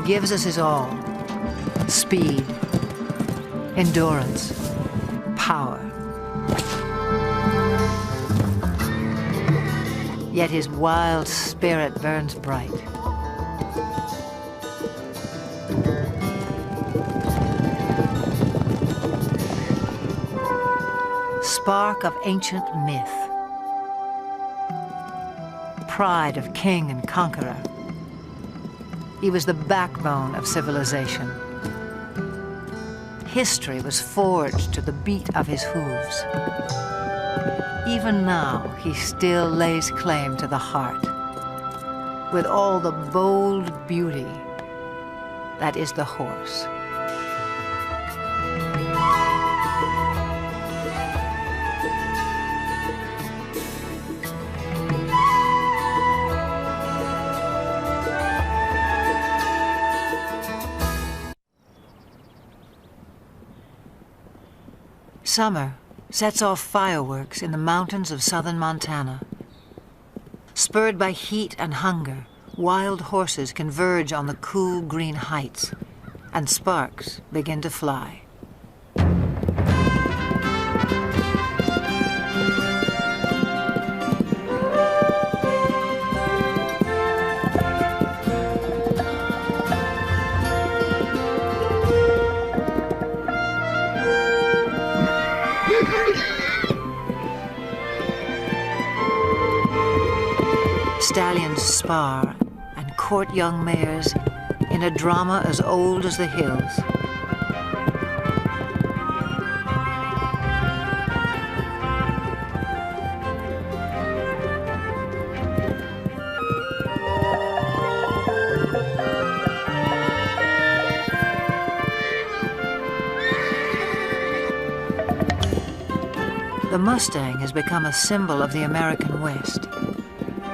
gives us his all: speed, endurance, power. Yet his wild spirit burns bright. Spark of ancient myth, pride of king and conqueror. He was the backbone of civilization. History was forged to the beat of his hooves. Even now, he still lays claim to the heart, with all the bold beauty that is the horse. Summer sets off fireworks in the mountains of southern Montana. Spurred by heat and hunger, wild horses converge on the cool green heights, and sparks begin to fly. Stallions spar and court young mares in a drama as old as the hills. The Mustang has become a symbol of the American West.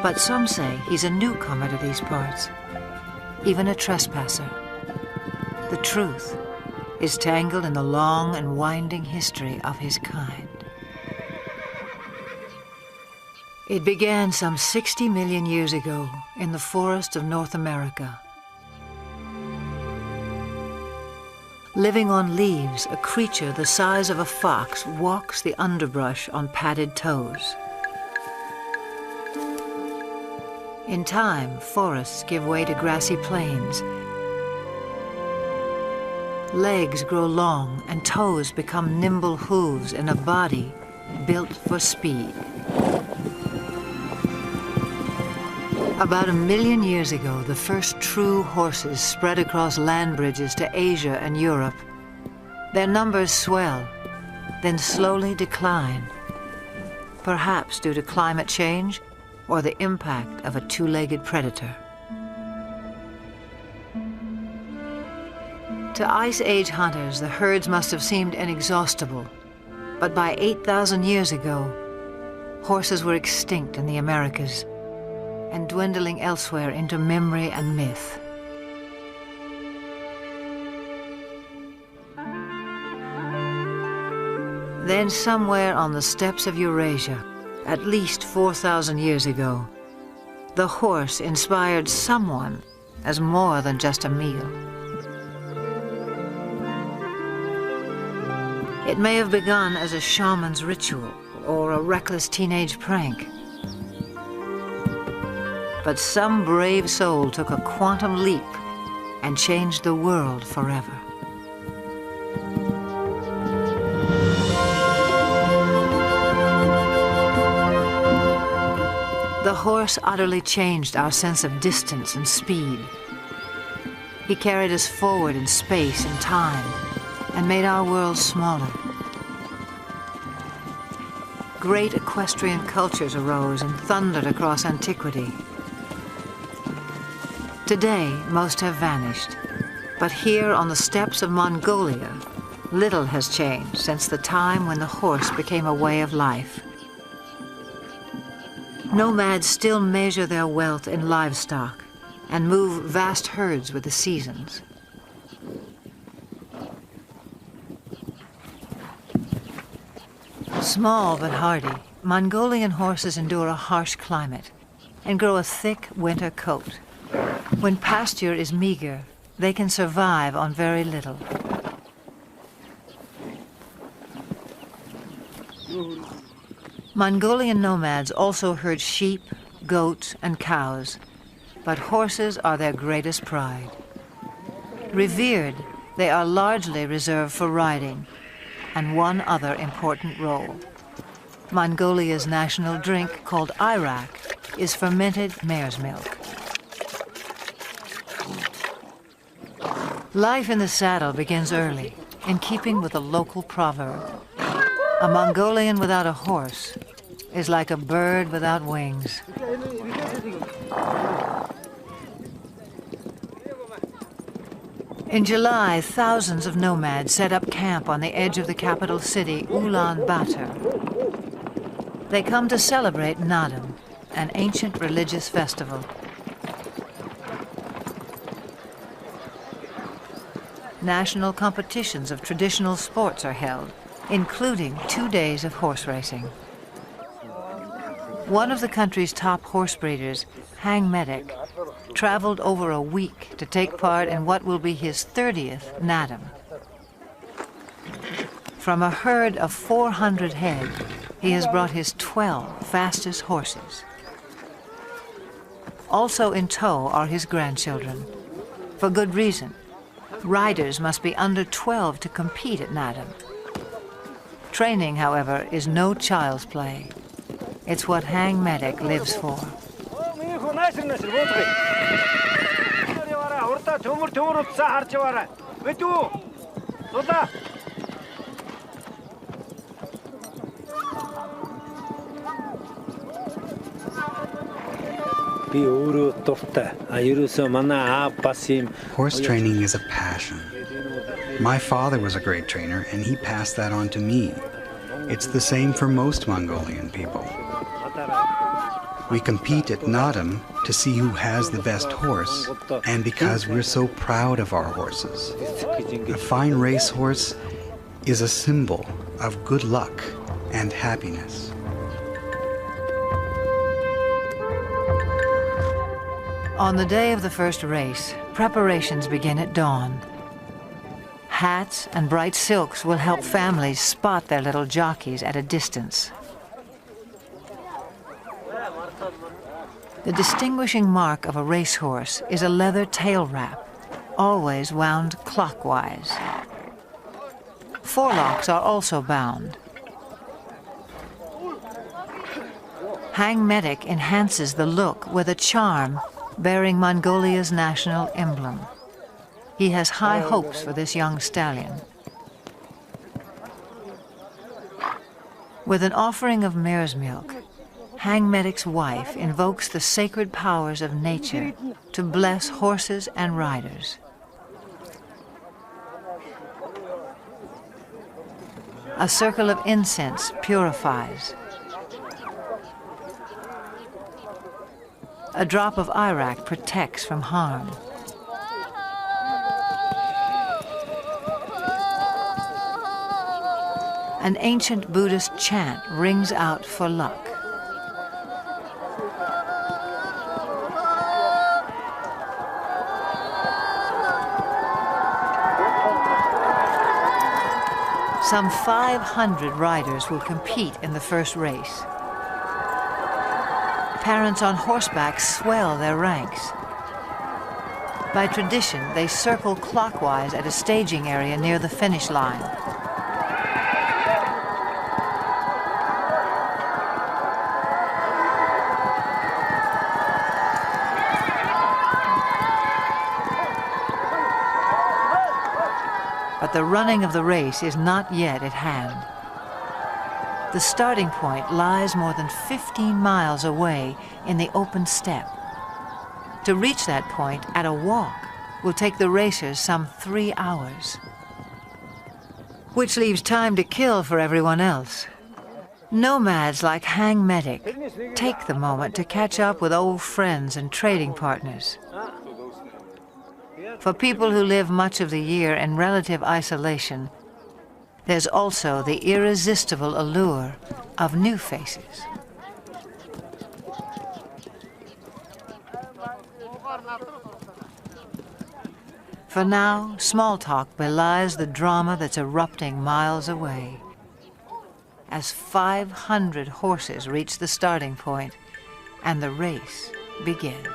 But some say he's a newcomer to these parts, even a trespasser. The truth is tangled in the long and winding history of his kind. It began some 60 million years ago in the forest of North America. Living on leaves, a creature the size of a fox walks the underbrush on padded toes. In time, forests give way to grassy plains. Legs grow long and toes become nimble hooves in a body built for speed. About 1 million years ago, the first true horses spread across land bridges to Asia and Europe. Their numbers swell, then slowly decline, perhaps due to climate change or the impact of a two-legged predator. To Ice Age hunters, the herds must have seemed inexhaustible, but by 8,000 years ago, horses were extinct in the Americas and dwindling elsewhere into memory and myth. Then somewhere on the steppes of Eurasia, at least 4,000 years ago, the horse inspired someone as more than just a meal. It may have begun as a shaman's ritual or a reckless teenage prank. But some brave soul took a quantum leap and changed the world forever. The horse utterly changed our sense of distance and speed. He carried us forward in space and time and made our world smaller. Great equestrian cultures arose and thundered across antiquity. Today, most have vanished, but here on the steppes of Mongolia, little has changed since the time when the horse became a way of life. Nomads still measure their wealth in livestock and move vast herds with the seasons. Small but hardy, Mongolian horses endure a harsh climate and grow a thick winter coat. When pasture is meager, they can survive on very little. Mongolian nomads also herd sheep, goats, and cows, but horses are their greatest pride. Revered, they are largely reserved for riding, and one other important role. Mongolia's national drink, called Irak, is fermented mare's milk. Life in the saddle begins early, in keeping with a local proverb. A Mongolian without a horse is like a bird without wings. In July, thousands of nomads set up camp on the edge of the capital city, Ulaanbaatar. They come to celebrate Naadam, an ancient religious festival. National competitions of traditional sports are held, including 2 days of horse racing. One of the country's top horse breeders, Hang Medic, traveled over a week to take part in what will be his 30th Naadam. From a herd of 400 head, he has brought his 12 fastest horses. Also in tow are his grandchildren. For good reason. Riders must be under 12 to compete at Naadam. Training, however, is no child's play. It's what Hang Medic lives for. Horse training is a passion. My father was a great trainer, and he passed that on to me. It's the same for most Mongolian people. We compete at Naadam to see who has the best horse, and because we're so proud of our horses. A fine racehorse is a symbol of good luck and happiness. On the day of the first race, preparations begin at dawn. Hats and bright silks will help families spot their little jockeys at a distance. The distinguishing mark of a racehorse is a leather tail wrap, always wound clockwise. Forelocks are also bound. Hang Medic enhances the look with a charm bearing Mongolia's national emblem. He has high hopes for this young stallion. With an offering of mare's milk, Hang Medic's wife invokes the sacred powers of nature to bless horses and riders. A circle of incense purifies. A drop of Irak protects from harm. An ancient Buddhist chant rings out for luck. Some 500 riders will compete in the first race. Parents on horseback swell their ranks. By tradition, they circle clockwise at a staging area near the finish line. But the running of the race is not yet at hand. The starting point lies more than 15 miles away in the open steppe. To reach that point at a walk will take the racers some 3 hours, which leaves time to kill for everyone else. Nomads like Hang Medic take the moment to catch up with old friends and trading partners. For people who live much of the year in relative isolation, there's also the irresistible allure of new faces. For now, small talk belies the drama that's erupting miles away. As 500 horses reach the starting point, and the race begins.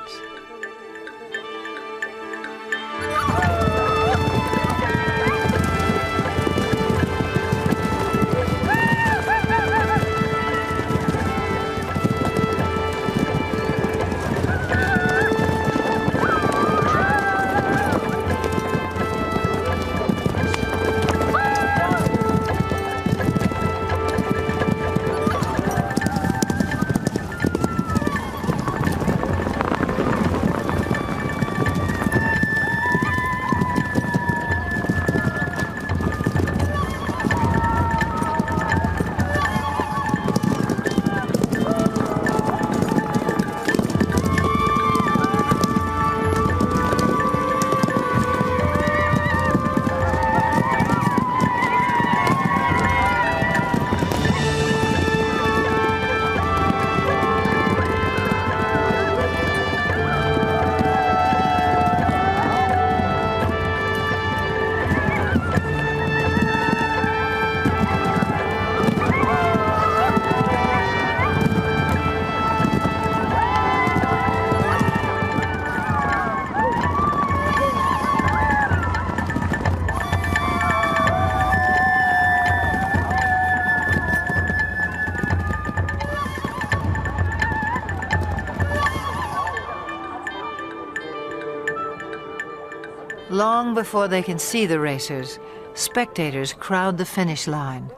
Long before they can see the racers, spectators crowd the finish line.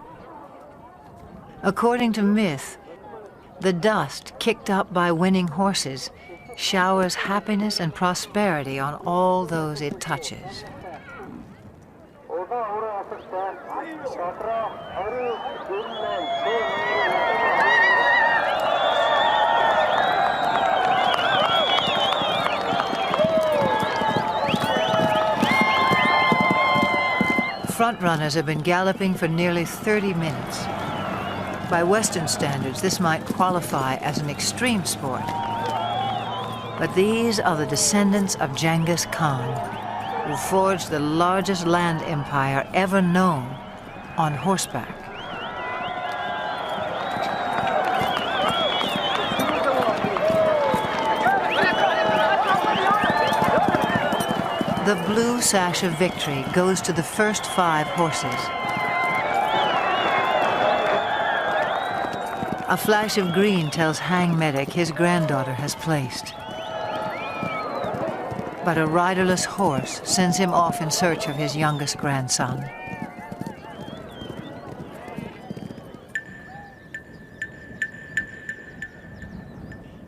According to myth, the dust kicked up by winning horses showers happiness and prosperity on all those it touches. Frontrunners have been galloping for nearly 30 minutes. By Western standards, this might qualify as an extreme sport. But these are the descendants of Genghis Khan, who forged the largest land empire ever known on horseback. The blue sash of victory goes to the first 5 horses. A flash of green tells Hang Medic his granddaughter has placed. But a riderless horse sends him off in search of his youngest grandson.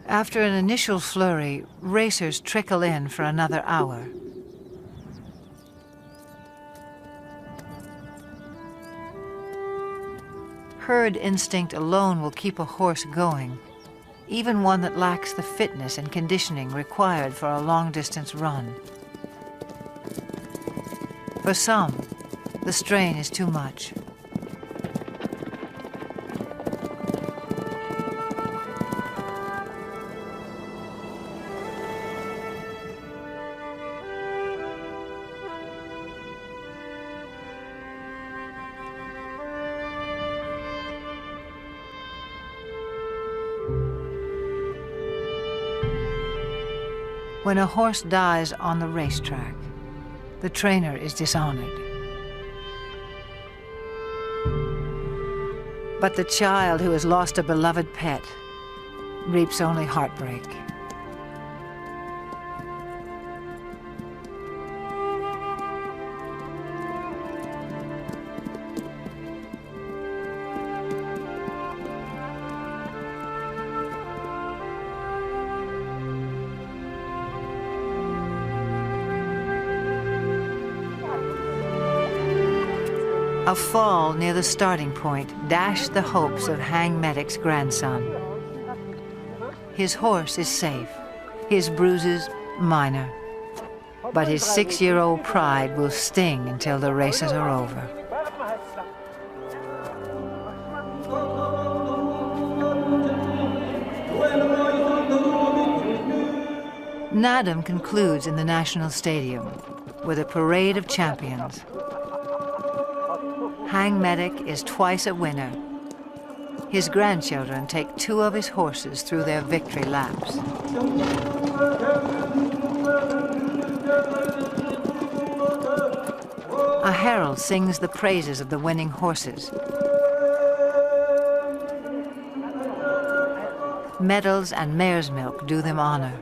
After an initial flurry, racers trickle in for another hour. Herd instinct alone will keep a horse going, even one that lacks the fitness and conditioning required for a long-distance run. For some, the strain is too much. When a horse dies on the racetrack, the trainer is dishonored. But the child who has lost a beloved pet reaps only heartbreak. A fall near the starting point dashed the hopes of Hang Medic's grandson. His horse is safe, his bruises minor, but his 6-year-old pride will sting until the races are over. Nadam concludes in the National Stadium. with a parade of champions. Hang Medic is twice a winner. His grandchildren take 2 of his horses through their victory laps. A herald sings the praises of the winning horses. Medals and mare's milk do them honor.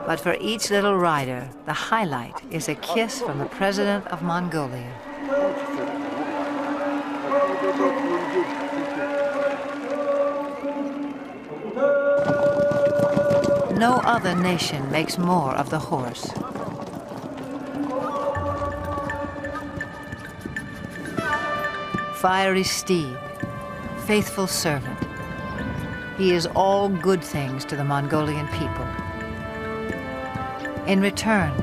But for each little rider, the highlight is a kiss from the president of Mongolia. No other nation makes more of the horse. Fiery steed, faithful servant. He is all good things to the Mongolian people. In return,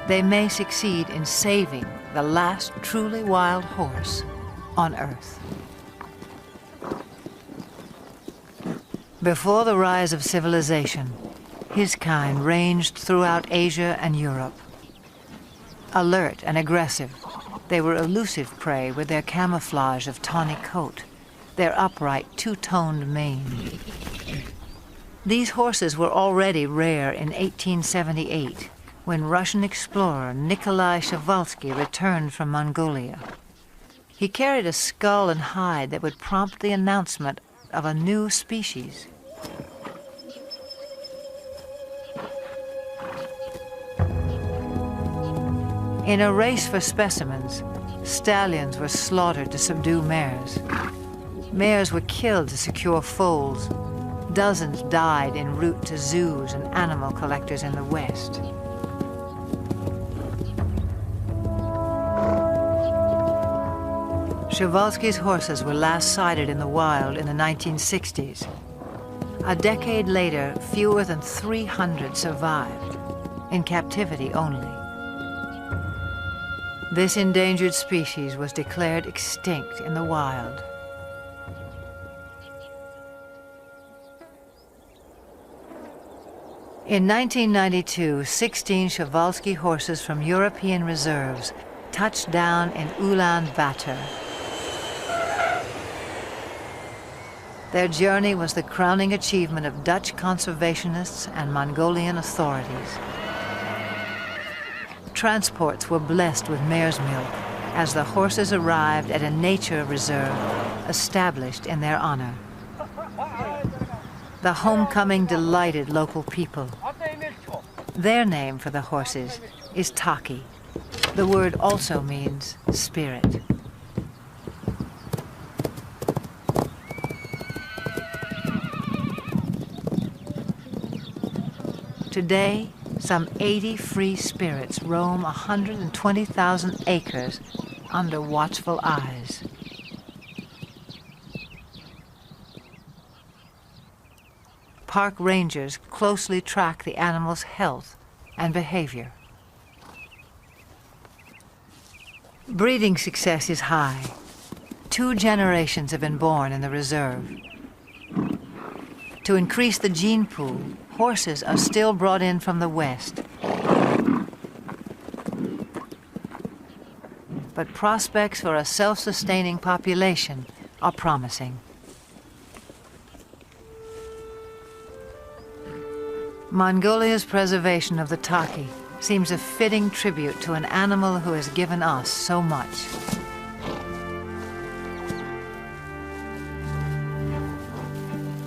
they may succeed in saving the last truly wild horse on Earth. Before the rise of civilization, his kind ranged throughout Asia and Europe. Alert and aggressive, they were elusive prey with their camouflage of tawny coat, their upright two-toned mane. These horses were already rare in 1878, when Russian explorer Nikolai Przewalski returned from Mongolia. He carried a skull and hide that would prompt the announcement of a new species. In a race for specimens, stallions were slaughtered to subdue mares. Mares were killed to secure foals. Dozens died en route to zoos and animal collectors in the West. Przewalski's horses were last sighted in the wild in the 1960s. A decade later, fewer than 300 survived, in captivity only. This endangered species was declared extinct in the wild. In 1992, 16 Przewalski horses from European reserves touched down in Ulaanbaatar. Their journey was the crowning achievement of Dutch conservationists and Mongolian authorities. Transports were blessed with mare's milk as the horses arrived at a nature reserve established in their honor. The homecoming delighted local people. Their name for the horses is Taki. The word also means spirit. Today, some 80 free spirits roam 120,000 acres under watchful eyes. Park rangers closely track the animal's health and behavior. Breeding success is high. 2 generations have been born in the reserve. To increase the gene pool, horses are still brought in from the West. But prospects for a self-sustaining population are promising. Mongolia's preservation of the Taki seems a fitting tribute to an animal who has given us so much.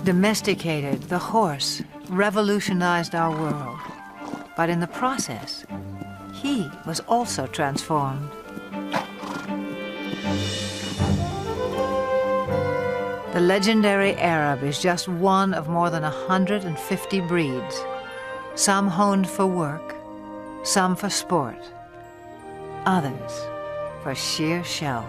Domesticated, the horse revolutionized our world, but in the process, he was also transformed. The legendary Arab is just one of more than 150 breeds, some honed for work, some for sport, others for sheer show.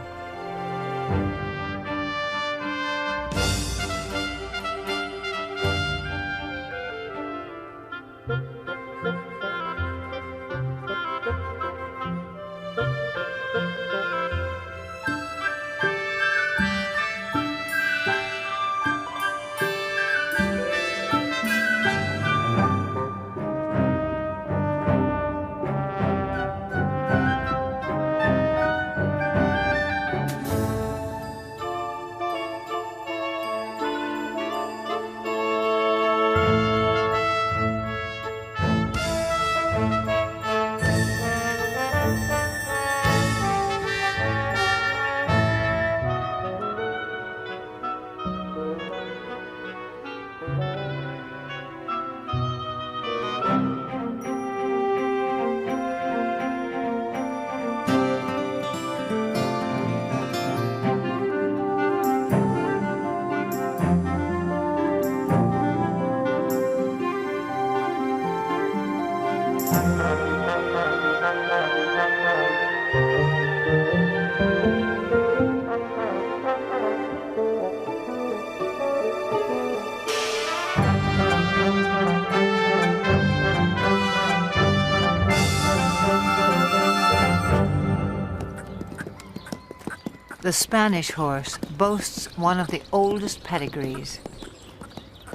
The Spanish horse boasts one of the oldest pedigrees.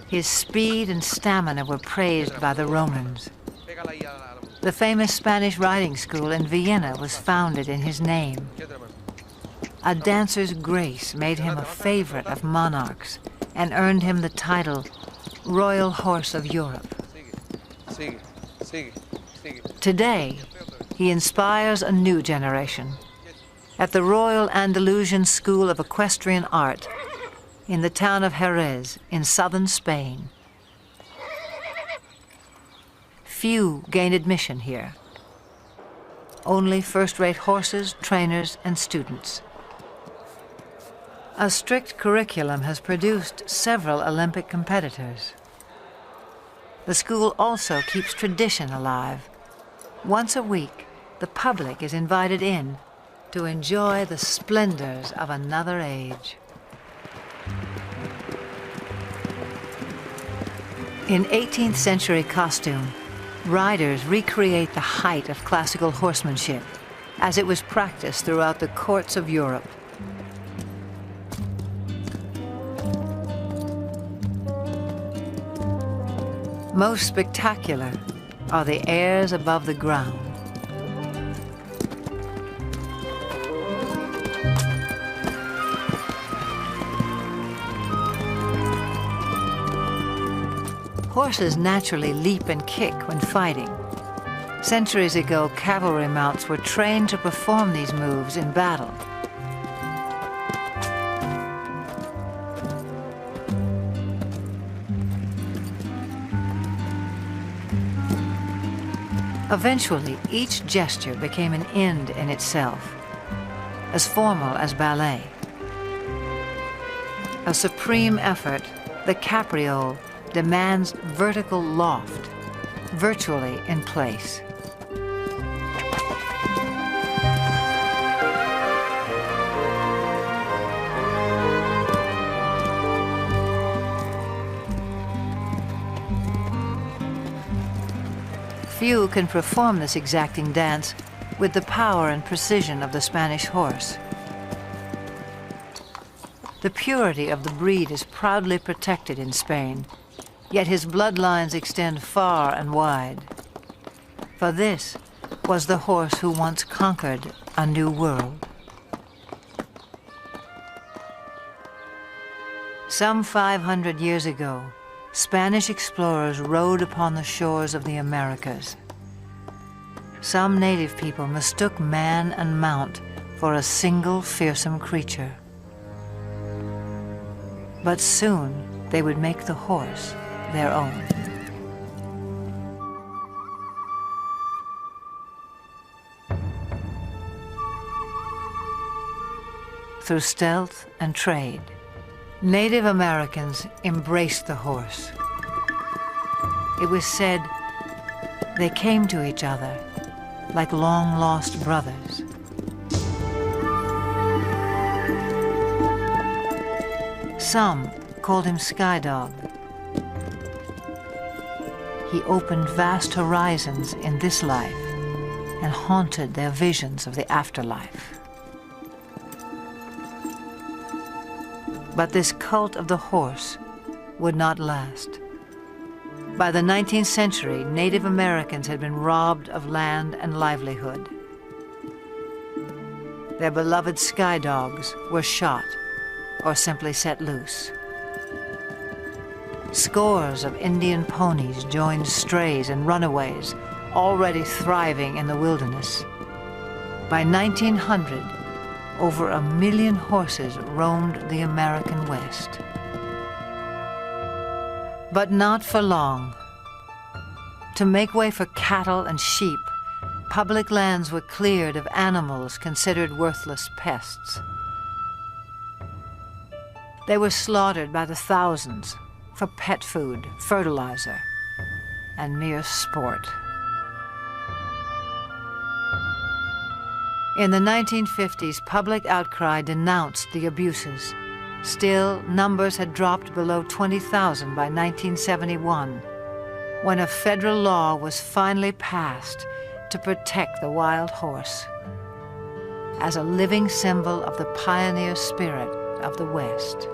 His speed and stamina were praised by the Romans. The famous Spanish riding school in Vienna was founded in his name. A dancer's grace made him a favorite of monarchs and earned him the title Royal Horse of Europe. Today, he inspires a new generation. At the Royal Andalusian School of Equestrian Art in the town of Jerez in southern Spain. Few gain admission here. Only first-rate horses, trainers, and students. A strict curriculum has produced several Olympic competitors. The school also keeps tradition alive. Once a week, the public is invited in to enjoy the splendors of another age. In 18th century costume, riders recreate the height of classical horsemanship as it was practiced throughout the courts of Europe. Most spectacular are the airs above the ground. Horses naturally leap and kick when fighting. Centuries ago, cavalry mounts were trained to perform these moves in battle. Eventually, each gesture became an end in itself, as formal as ballet. A supreme effort, the capriole demands vertical loft, virtually in place. Few can perform this exacting dance with the power and precision of the Spanish horse. The purity of the breed is proudly protected in Spain, yet his bloodlines extend far and wide. For this was the horse who once conquered a new world. Some 500 years ago, Spanish explorers rode upon the shores of the Americas. Some native people mistook man and mount for a single fearsome creature. But soon they would make the horse their own. Through stealth and trade, Native Americans embraced the horse. It was said they came to each other like long-lost brothers. Some called him Sky Dog. He opened vast horizons in this life and haunted their visions of the afterlife. But this cult of the horse would not last. By the 19th century, Native Americans had been robbed of land and livelihood. Their beloved sky dogs were shot or simply set loose. Scores of Indian ponies joined strays and runaways, already thriving in the wilderness. By 1900, over 1 million horses roamed the American West. But not for long. To make way for cattle and sheep, public lands were cleared of animals considered worthless pests. They were slaughtered by the thousands for pet food, fertilizer, and mere sport. In the 1950s, public outcry denounced the abuses. Still, numbers had dropped below 20,000 by 1971, when a federal law was finally passed to protect the wild horse. as a living symbol of the pioneer spirit of the West.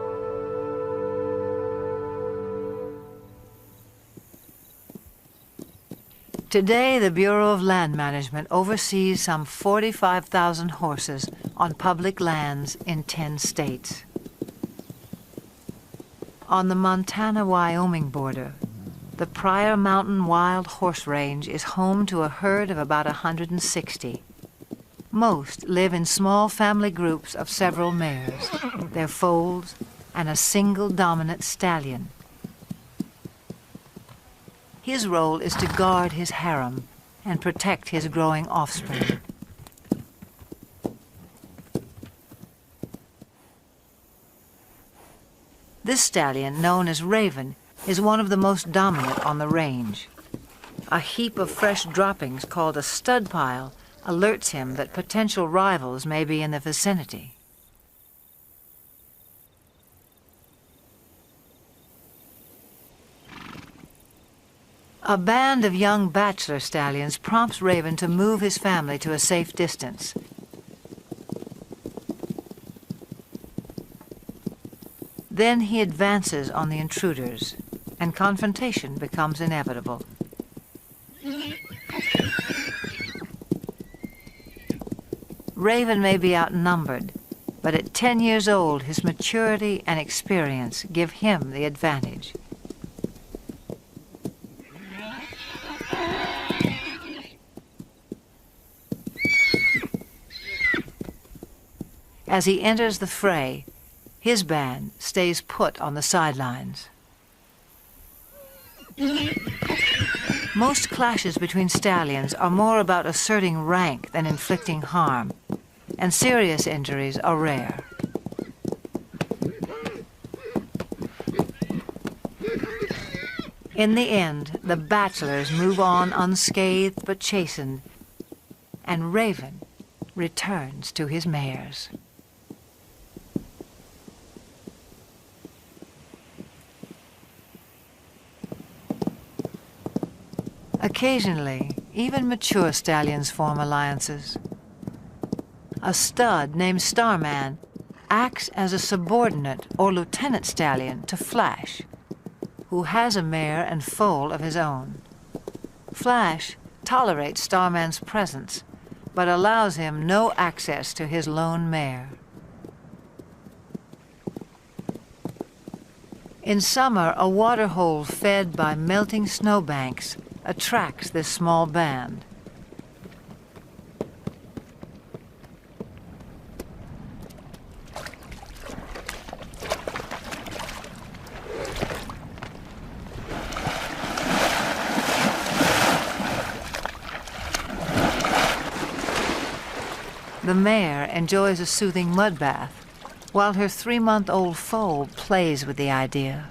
Today, the Bureau of Land Management oversees some 45,000 horses on public lands in 10 states. On the Montana-Wyoming border, the Pryor Mountain Wild Horse Range is home to a herd of about 160. Most live in small family groups of several mares, their foals, and a single dominant stallion. His role is to guard his harem and protect his growing offspring. This stallion, known as Raven, is one of the most dominant on the range. A heap of fresh droppings called a stud pile alerts him that potential rivals may be in the vicinity. A band of young bachelor stallions prompts Raven to move his family to a safe distance. Then he advances on the intruders, and confrontation becomes inevitable. Raven may be outnumbered, but at 10 years old, his maturity and experience give him the advantage. As he enters the fray, his band stays put on the sidelines. Most clashes between stallions are more about asserting rank than inflicting harm, and serious injuries are rare. In the end, the bachelors move on unscathed but chastened, and Raven returns to his mares. Occasionally, even mature stallions form alliances. A stud named Starman acts as a subordinate or lieutenant stallion to Flash, who has a mare and foal of his own. Flash tolerates Starman's presence, but allows him no access to his lone mare. In summer, a waterhole fed by melting snowbanks attracts this small band. The mare enjoys a soothing mud bath, while her 3-month-old foal plays with the idea.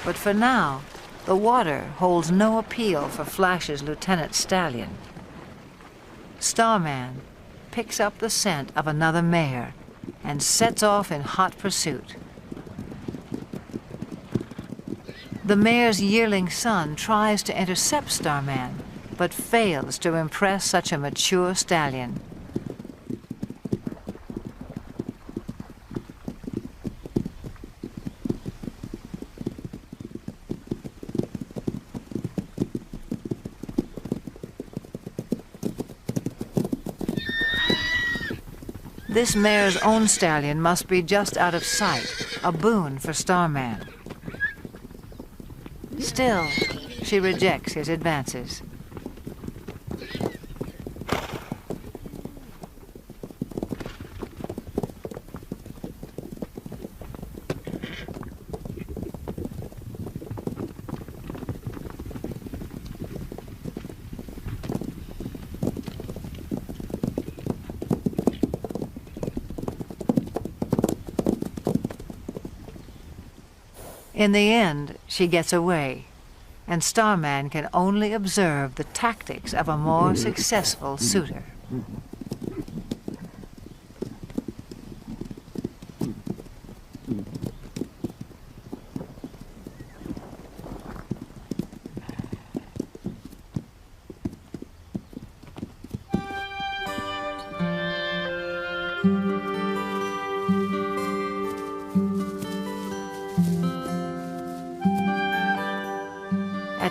But for now, the water holds no appeal for Flash's lieutenant stallion. Starman picks up the scent of another mare and sets off in hot pursuit. The mare's yearling son tries to intercept Starman, but fails to impress such a mature stallion. This mare's own stallion must be just out of sight, a boon for Starman. Still, she rejects his advances. In the end, she gets away, and Starman can only observe the tactics of a more successful suitor.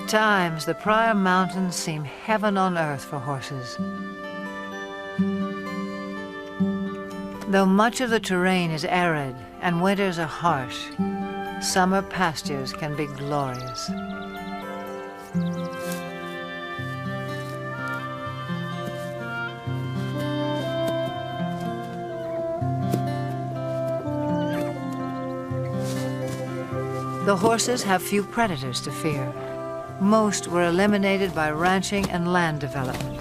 times, the Pryor Mountains seem heaven on earth for horses. Though much of the terrain is arid and winters are harsh, summer pastures can be glorious. The horses have few predators to fear. Most were eliminated by ranching and land development.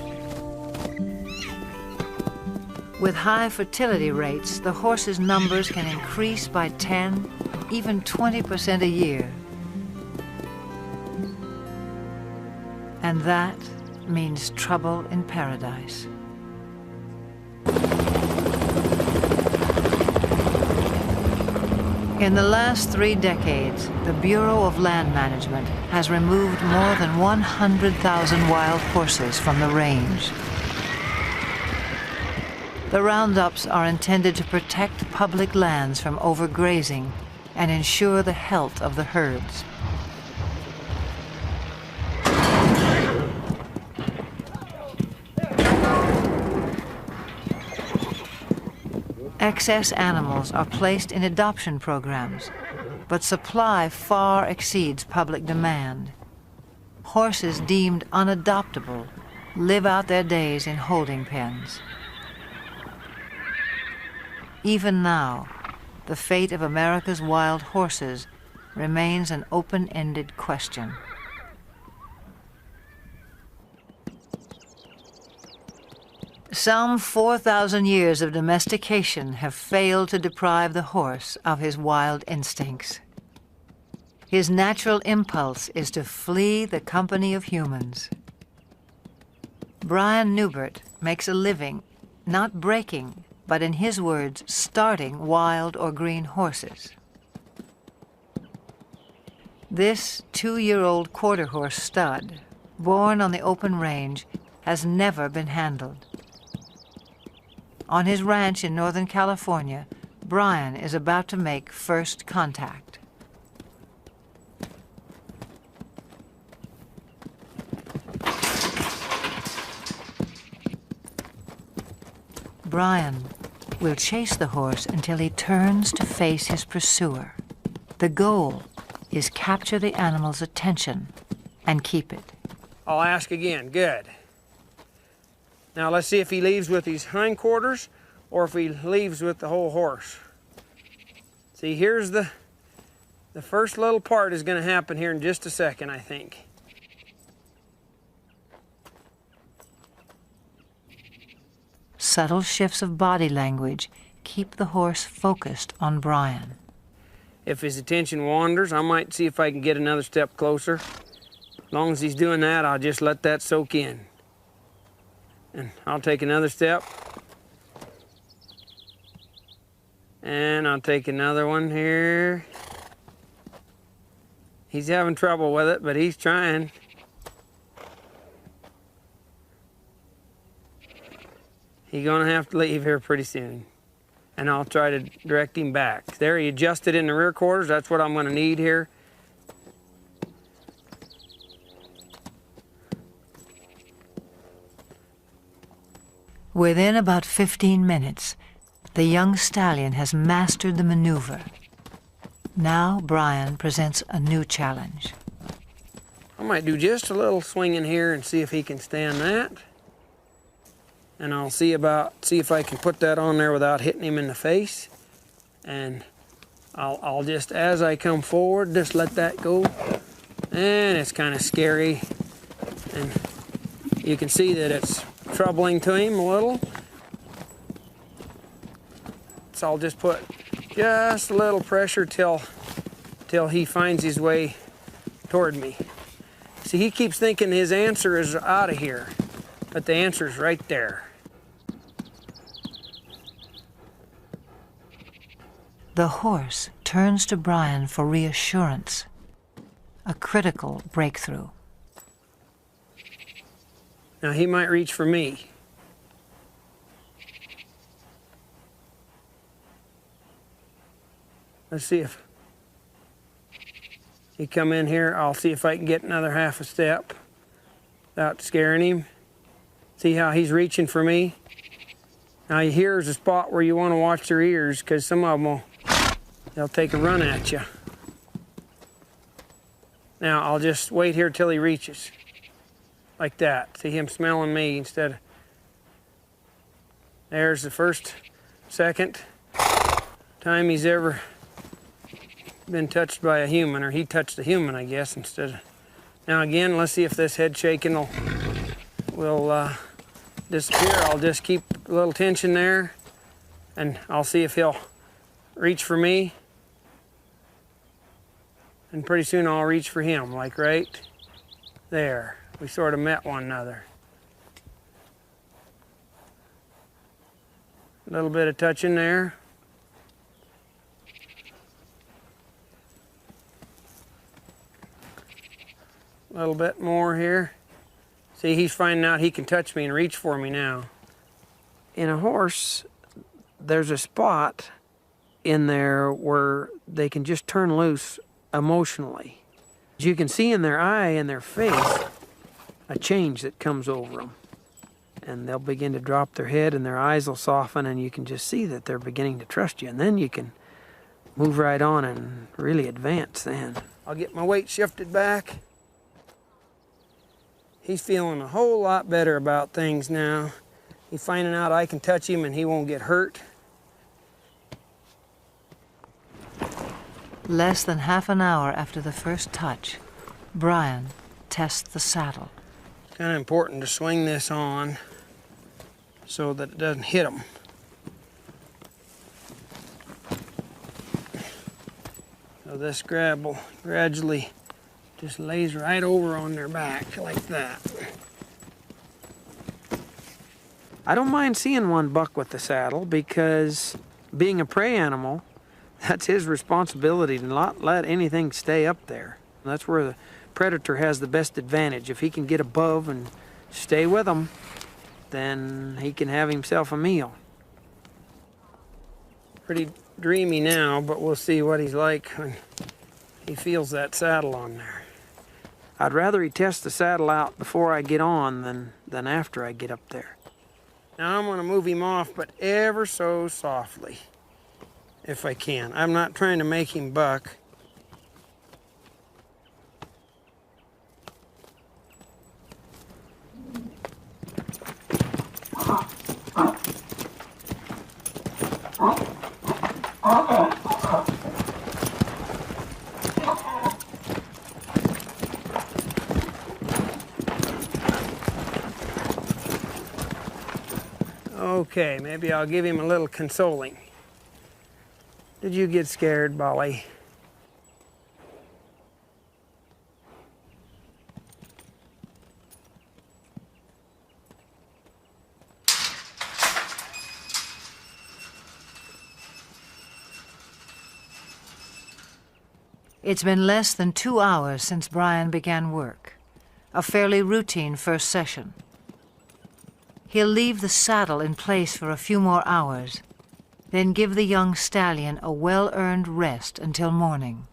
With high fertility rates, the horses' numbers can increase by 10, even 20% a year. And that means trouble in paradise. In the last 3 decades, the Bureau of Land Management has removed more than 100,000 wild horses from the range. The roundups are intended to protect public lands from overgrazing and ensure the health of the herds. Excess animals are placed in adoption programs, but supply far exceeds public demand. Horses deemed unadoptable live out their days in holding pens. Even now, the fate of America's wild horses remains an open-ended question. Some 4,000 years of domestication have failed to deprive the horse of his wild instincts. His natural impulse is to flee the company of humans. Brian Newbert makes a living, not breaking, but in his words, starting wild or green horses. This 2-year-old quarter horse stud, born on the open range, has never been handled. On his ranch in Northern California, Brian is about to make first contact. Brian will chase the horse until he turns to face his pursuer. The goal is capture the animal's attention and keep it. I'll ask again. Good. Now let's see if he leaves with his hindquarters or if he leaves with the whole horse. See, here's the first little part is going to happen here in just a second, I think. Subtle shifts of body language keep the horse focused on Brian. If his attention wanders, I might see if I can get another step closer. As long as he's doing that, I'll just let that soak in. And I'll take another step. And I'll take another one here. He's having trouble with it, but he's trying. He's gonna have to leave here pretty soon. And I'll try to direct him back. There, he adjusted in the rear quarters. That's what I'm gonna need here. Within about 15 minutes, the young stallion has mastered the maneuver. Now Brian presents a new challenge. I might do just a little swinging here and see if he can stand that. And I'll see if I can put that on there without hitting him in the face. And I'll just, as I come forward, just let that go. And it's kind of scary. And you can see that it's troubling to him a little. So I'll just put just a little pressure till he finds his way toward me. See, he keeps thinking his answer is out of here, but the answer's right there. The horse turns to Brian for reassurance, a critical breakthrough. Now he might reach for me. Let's see if... He come in here, I'll see if I can get another half a step without scaring him. See how he's reaching for me? Now here's a spot where you want to watch their ears, because some of them they'll take a run at you. Now I'll just wait here till he reaches. Like that. See him smelling me instead of... There's the second time he's ever been touched by a human, or he touched a human, I guess, instead of... Now again, let's see if this head shaking will disappear. I'll just keep a little tension there, and I'll see if he'll reach for me. And pretty soon I'll reach for him, like right there. We sort of met one another. A little bit of touching there. A little bit more here. See, he's finding out he can touch me and reach for me now. In a horse, there's a spot in there where they can just turn loose emotionally. You can see in their eye and their face a change that comes over them. And they'll begin to drop their head and their eyes will soften, and you can just see that they're beginning to trust you. And then you can move right on and really advance then. I'll get my weight shifted back. He's feeling a whole lot better about things now. He's finding out I can touch him and he won't get hurt. Less than half an hour after the first touch, Brian tests the saddle. It's kind of important to swing this on so that it doesn't hit him. So this grab will gradually just lays right over on their back like that. I don't mind seeing one buck with the saddle, because being a prey animal, that's his responsibility to not let anything stay up there. That's where the predator has the best advantage. If he can get above and stay with them, then he can have himself a meal. Pretty dreamy now, but we'll see what he's like when he feels that saddle on there. I'd rather he test the saddle out before I get on than after I get up there. Now I'm going to move him off, but ever so softly, if I can. I'm not trying to make him buck. Okay, maybe I'll give him a little consoling. Did you get scared, Bolly? It's been less than 2 hours since Brian began work, a fairly routine first session. He'll leave the saddle in place for a few more hours, then give the young stallion a well-earned rest until morning.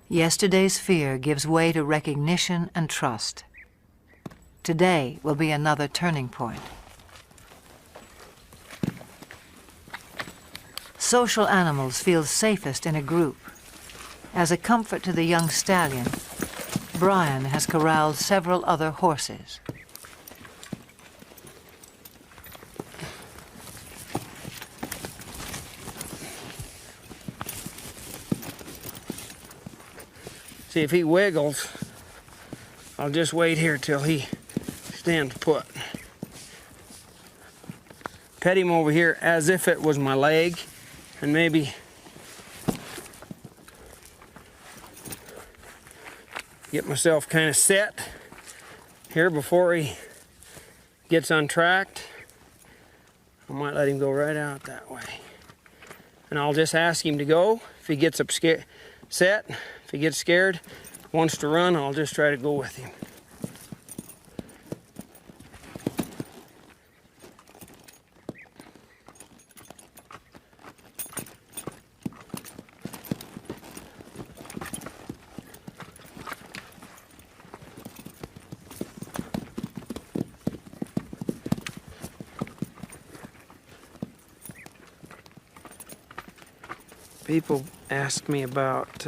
Yesterday's fear gives way to recognition and trust. Today will be another turning point. Social animals feel safest in a group. As a comfort to the young stallion, Brian has corralled several other horses. See, if he wiggles, I'll just wait here till he stands put. Pet him over here as if it was my leg, and maybe get myself kind of set here before he gets untracked. I might let him go right out that way. And I'll just ask him to go. If he gets up set, if he gets scared, wants to run, I'll just try to go with him. People ask me about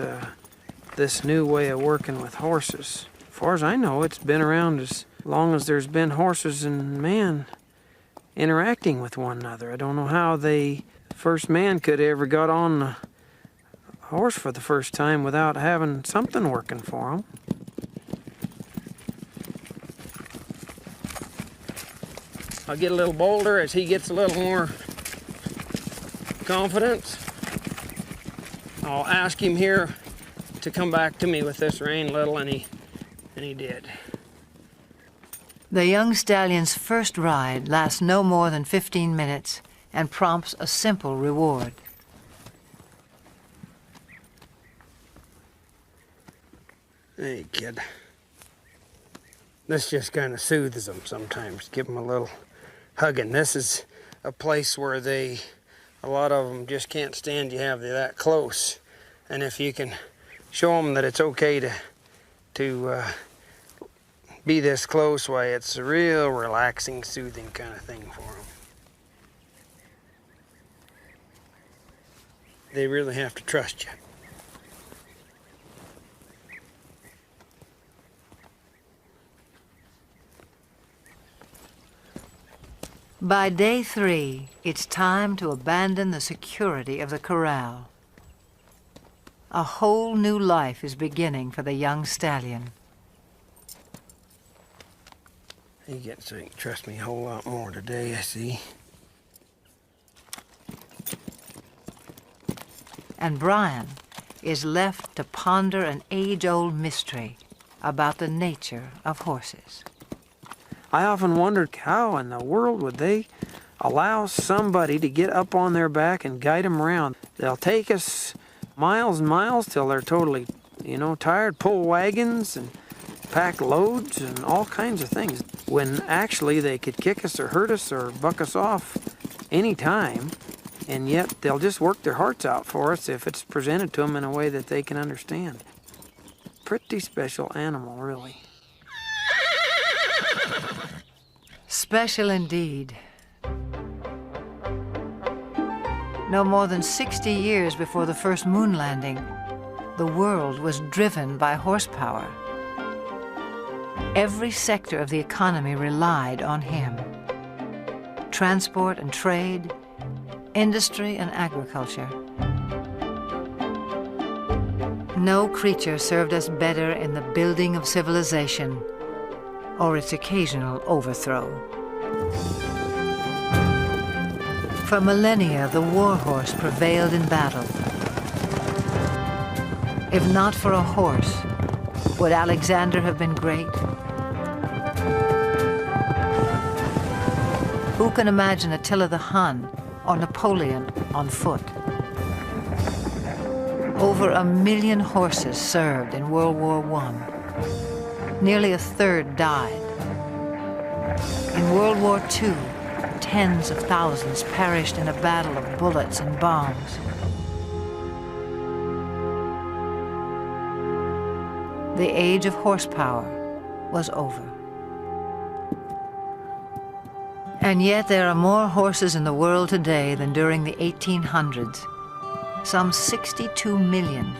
this new way of working with horses. As far as I know, it's been around as long as there's been horses and man interacting with one another. I don't know how the first man could ever got on a horse for the first time without having something working for him. I'll get a little bolder as he gets a little more confidence. I'll ask him here to come back to me with this rein a little, and he did. The young stallion's first ride lasts no more than 15 minutes and prompts a simple reward. Hey, kid. This just kind of soothes them sometimes. Give them a little hugging. This is a place where a lot of them just can't stand you have you that close. And if you can show them that it's okay to be this close, why, it's a real relaxing, soothing kind of thing for them. They really have to trust you. By day 3, it's time to abandon the security of the corral. A whole new life is beginning for the young stallion. He gets to trust me a whole lot more today, I see. And Brian is left to ponder an age-old mystery about the nature of horses. I often wondered how in the world would they allow somebody to get up on their back and guide them around. They'll take us miles and miles till they're totally, tired, pull wagons and pack loads and all kinds of things, when actually they could kick us or hurt us or buck us off any time, and yet they'll just work their hearts out for us if it's presented to them in a way that they can understand. Pretty special animal, really. Special indeed. No more than 60 years before the first moon landing, the world was driven by horsepower. Every sector of the economy relied on him. Transport and trade, industry and agriculture. No creature served us better in the building of civilization or its occasional overthrow. For millennia, the warhorse prevailed in battle. If not for a horse, would Alexander have been great? Who can imagine Attila the Hun or Napoleon on foot? Over 1 million horses served in World War I. Nearly 1/3 died. In World War II, tens of thousands perished in a battle of bullets and bombs. The age of horsepower was over. And yet there are more horses in the world today than during the 1800s, some 62 million.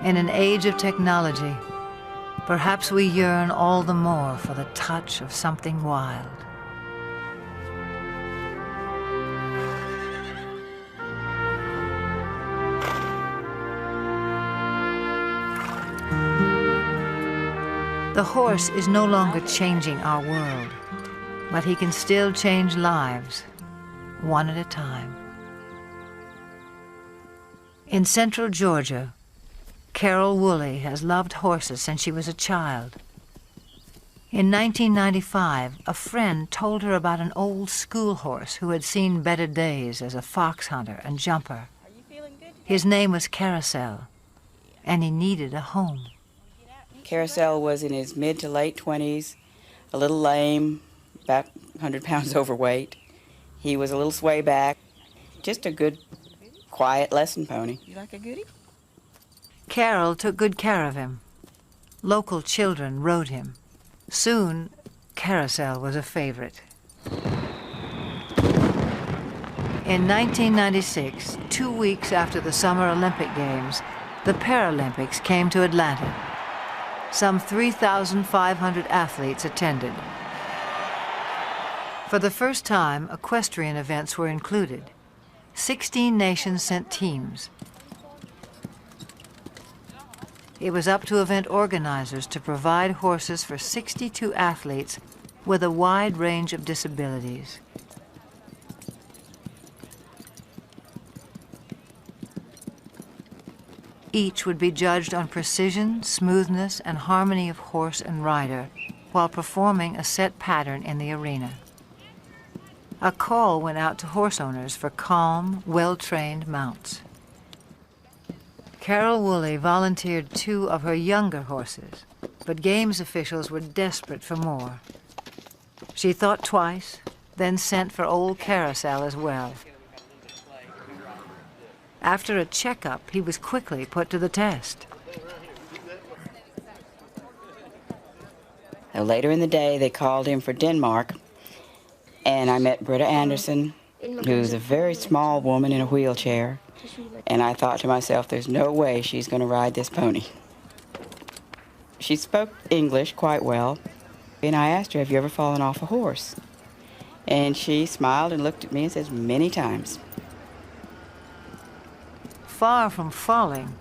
In an age of technology, perhaps we yearn all the more for the touch of something wild. The horse is no longer changing our world, but he can still change lives, one at a time. In central Georgia, Carol Woolley has loved horses since she was a child. In 1995, a friend told her about an old school horse who had seen better days as a fox hunter and jumper. His name was Carousel, and he needed a home. Carousel was in his mid to late 20s, a little lame, about 100 pounds overweight. He was a little sway back, just a good, quiet lesson pony. You like a goodie? Carol took good care of him. Local children rode him. Soon, Carousel was a favorite. In 1996, 2 weeks after the Summer Olympic Games, the Paralympics came to Atlanta. Some 3,500 athletes attended. For the first time, equestrian events were included. 16 nations sent teams. It was up to event organizers to provide horses for 62 athletes with a wide range of disabilities. Each would be judged on precision, smoothness, and harmony of horse and rider while performing a set pattern in the arena. A call went out to horse owners for calm, well-trained mounts. Carol Woolley volunteered 2 of her younger horses, but games officials were desperate for more. She thought twice, then sent for old Carousel as well. After a checkup, he was quickly put to the test. Later in the day, they called him for Denmark, and I met Britta Anderson, who's a very small woman in a wheelchair, and I thought to myself, there's no way she's going to ride this pony. She spoke English quite well, and I asked her, have you ever fallen off a horse? And she smiled and looked at me and says, many times. Far from falling,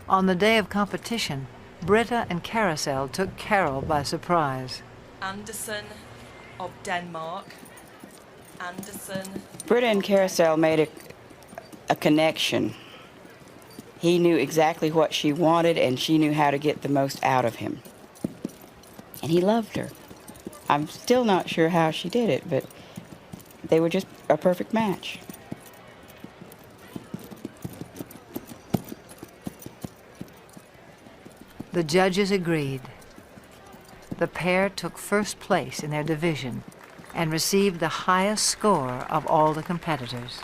on the day of competition, Britta and Carousel took Carol by surprise. Anderson of Denmark. Anderson. Britta and Carousel made a connection. He knew exactly what she wanted, and she knew how to get the most out of him. And he loved her. I'm still not sure how she did it, but they were just a perfect match. The judges agreed. The pair took first place in their division and received the highest score of all the competitors.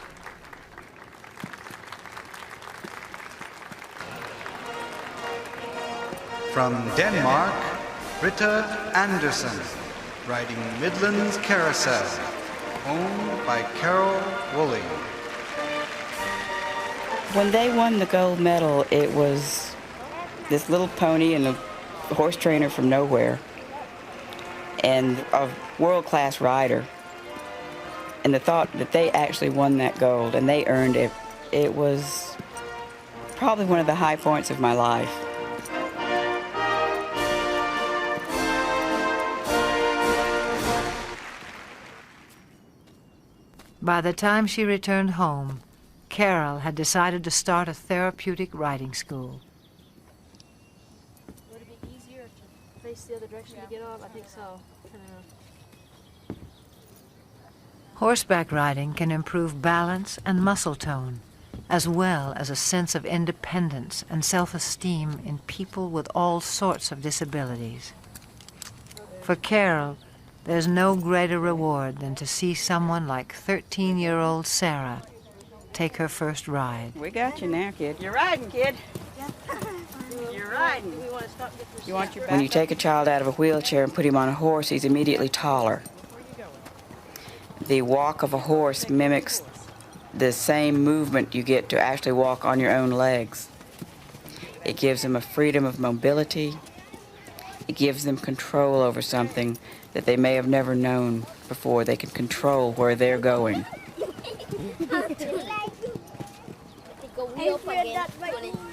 From Denmark, Britta Anderson, riding Midland's Carousel, owned by Carol Woolley. When they won the gold medal, it was this little pony and a horse trainer from nowhere, and a world-class rider. And the thought that they actually won that gold and they earned it, it was probably one of the high points of my life. By the time she returned home, Carol had decided to start a therapeutic riding school. Would it be easier to face the other direction to get off? I think so. Horseback riding can improve balance and muscle tone, as well as a sense of independence and self-esteem in people with all sorts of disabilities. For Carol, there's no greater reward than to see someone like 13-year-old Sarah take her first ride. We got you now, kid. You're riding, kid. You're riding. You want your back? When you take a child out of a wheelchair and put him on a horse, he's immediately taller. The walk of a horse mimics the same movement you get to actually walk on your own legs. It gives them a freedom of mobility. It gives them control over something that they may have never known before. They can control where they're going.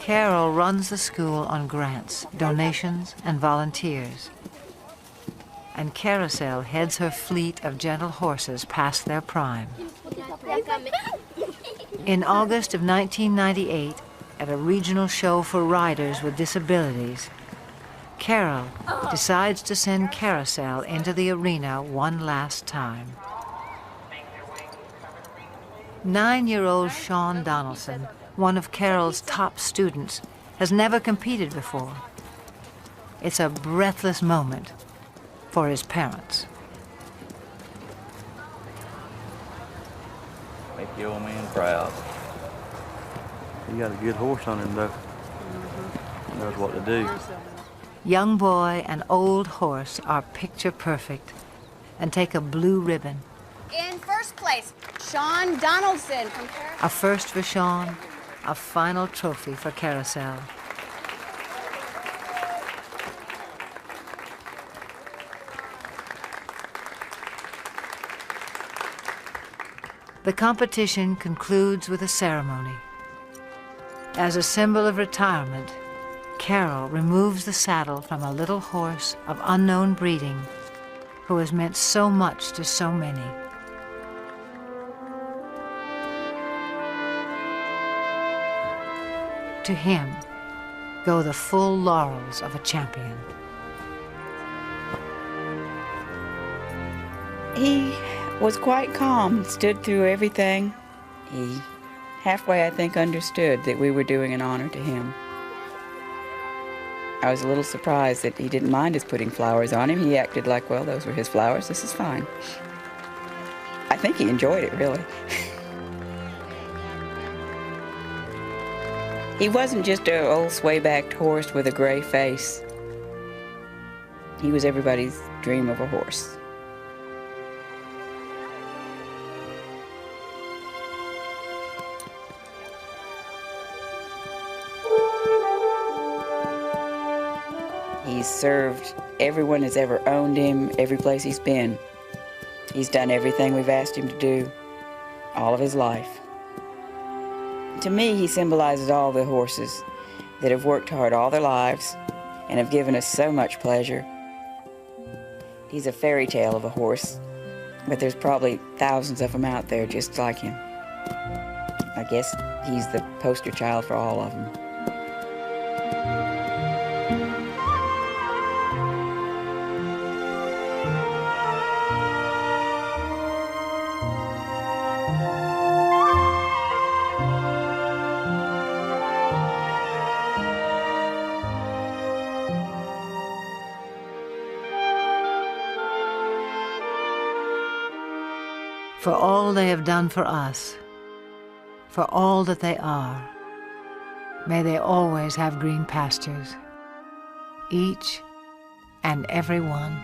Carol runs the school on grants, donations, and volunteers. And Carousel heads her fleet of gentle horses past their prime. In August of 1998, at a regional show for riders with disabilities, Carol decides to send Carousel into the arena one last time. 9-year-old Sean Donaldson, one of Carol's top students, has never competed before. It's a breathless moment for his parents. Make the old man proud. He got a good horse on him, though. He knows what to do. Young boy and old horse are picture perfect and take a blue ribbon, In first place, Sean Donaldson from Paris. A first for Sean, a final trophy for Carousel. The competition concludes with a ceremony. As a symbol of retirement, Carol removes the saddle from a little horse of unknown breeding who has meant so much to so many. To him go the full laurels of a champion. He was quite calm and stood through everything. He halfway, I think, understood that we were doing an honor to him. I was a little surprised that he didn't mind us putting flowers on him. He acted like, well, those were his flowers, this is fine. I think he enjoyed it, really. He wasn't just an old sway-backed horse with a gray face. He was everybody's dream of a horse. He's served everyone that's ever owned him, every place he's been. He's done everything we've asked him to do, all of his life. To me, he symbolizes all the horses that have worked hard all their lives and have given us so much pleasure. He's a fairy tale of a horse, but there's probably thousands of them out there just like him. I guess he's the poster child for all of them. For all they have done for us, for all that they are, may they always have green pastures, each and every one.